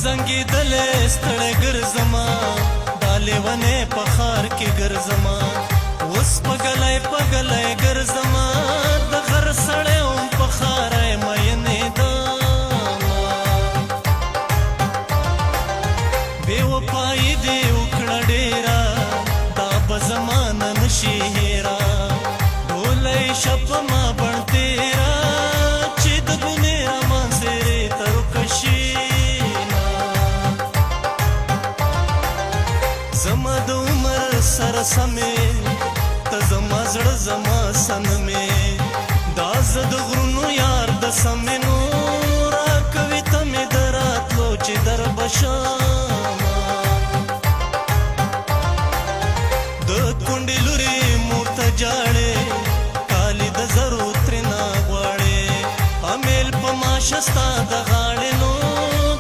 زنګېدلې ستړی ګرځما دا لیونې په ښار کې ګرځما اوس پګلی پګلی ګرځما د غر سړی هم په ښاری میینېدما بې وفایي دې وکړه ډېره دا به زما نه نشي هېره ډولی شه په ما بڼ تېره چې د ګونې رامان څېرې ته روکه شي زما د عمر سره سمې ته زما زړه زما صنمې دا زه د غرونو یار د سمینو راکوي ته مې د راتلو چې در به شمه د کونډې لورې مور ته جاړې کالي د زرو ترېنه غواړې امیل په ماشه ستا د غاړې نو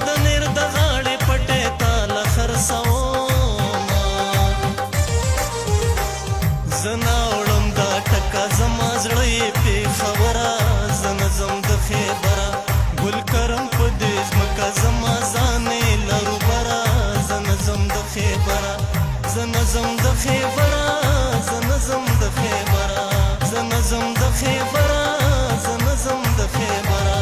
د نیر د غاړې پټې تا له خرڅوم زه ناوړم دا ټکه زما زړه یې پېښوره زه نه ځم د خیبره ګل کرم په دې ځمکه زما ځانې لرو بره زه نه ځم د خیبره زه نه ځم د خیبره زه نه ځم د خیبره زه نه ځم د خیبره زه نه ځم د خیبره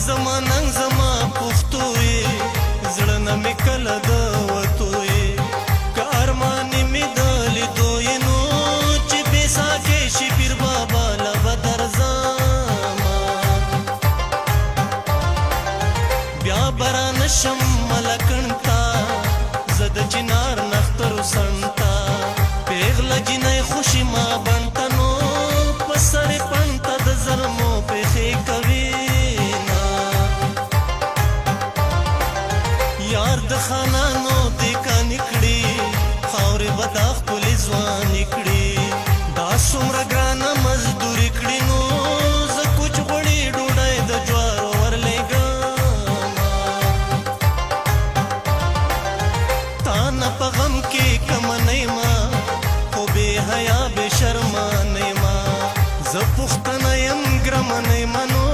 زما ننګ زما پښتو یې زړه نه مې کله د وتو یې که ارمانې مې د لیدو یې نو چې بې ساکې شي پیر بابا له به درځمه بیا به رانشم ملکڼ ته زه د چنار نخترو څڼ ته پېغله جینۍ خوشي ما بڼ ته نو په سړې پڼ ته د زلمو پېښې کوي یار د خانانو دیکانې کړي خاورې به دا ښکلې ځوانې کړي دا څومره ګرانه مزدوري کړي نو زه کوچ غوړي ډوډۍ د جوارو ورلېږمه تا نه په غم کې کمه نه یمه خو بې حیا بې شرمه نه یمه زه پښتنه یم ګرمه نه یمه نو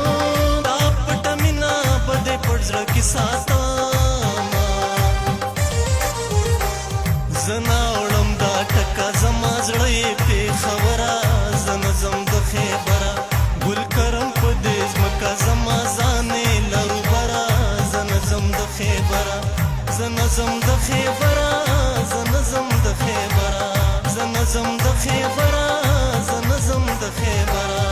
دا پټه مینه به دې پټ زړه کې ساتم زه ناوړم دا ټکه زما زړه یې پېښوره زه نه ځم د خیبره ګل کرم په دې ځمکه زما ځانې لرو بره زه نه ځم د خیبره زه نه ځم د خیبره زه نه ځم د خیبره زه نه ځم د خیبره زه نه ځم د خیبره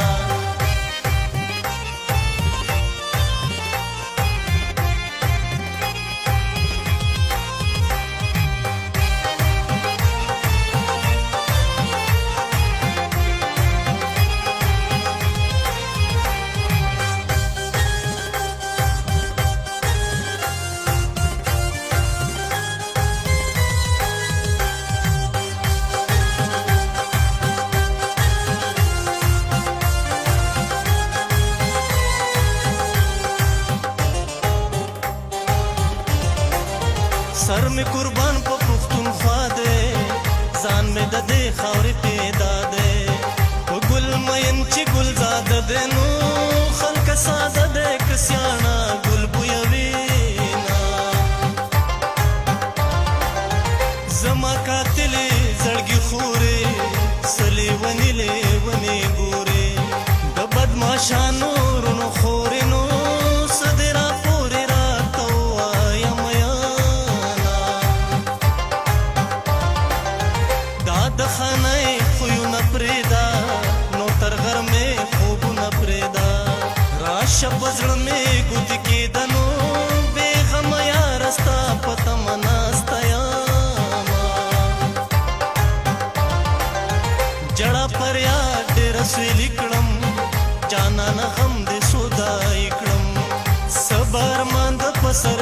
سر می قربان په پښتونخوا دی ځان می د دې خاورې پیدا دی په ګل مین چې ګل زاده دی نو خلکه ساده دی که سیاڼه ګل بویوینه زما قاتلې زړګي خورې څه لیونې لیونې ګورې د بدماشانو ورونو خورې نو څه دې راپورې راته ووایه میانه سر